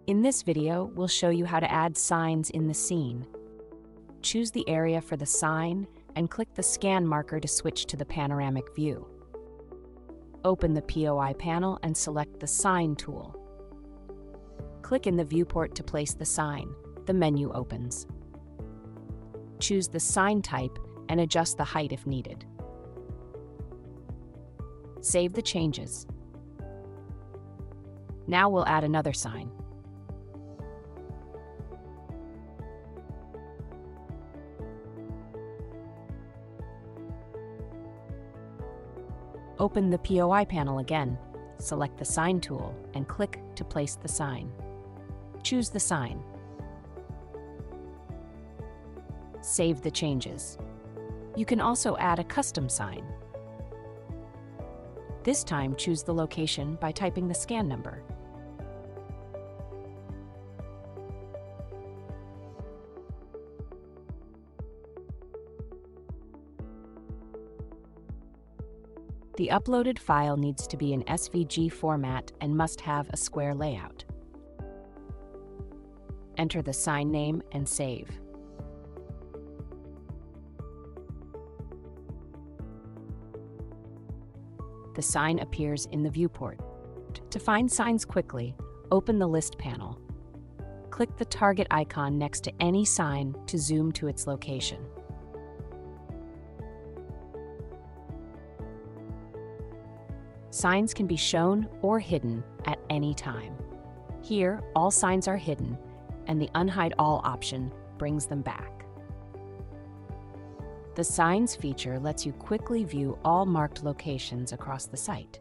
In this video, we'll show you how to add signs in the scene. Choose the area for the sign and click the scan marker to switch to the panoramic view. Open the POI panel and select the Sign tool. Click in the viewport to place the sign. The menu opens. Choose the sign type and adjust the height if needed. Save the changes. Now we'll add another sign. Open the POI panel again, select the Sign tool, and click to place the sign. Choose the sign. Save the changes. You can also add a custom sign. This time, choose the location by typing the scan number. The uploaded file needs to be in SVG format and must have a square layout. Enter the sign name and save. The sign appears in the viewport. To find signs quickly, open the list panel. Click the target icon next to any sign to zoom to its location. Signs can be shown or hidden at any time. Here, all signs are hidden, and the Unhide All option brings them back. The Signs feature lets you quickly view all marked locations across the site.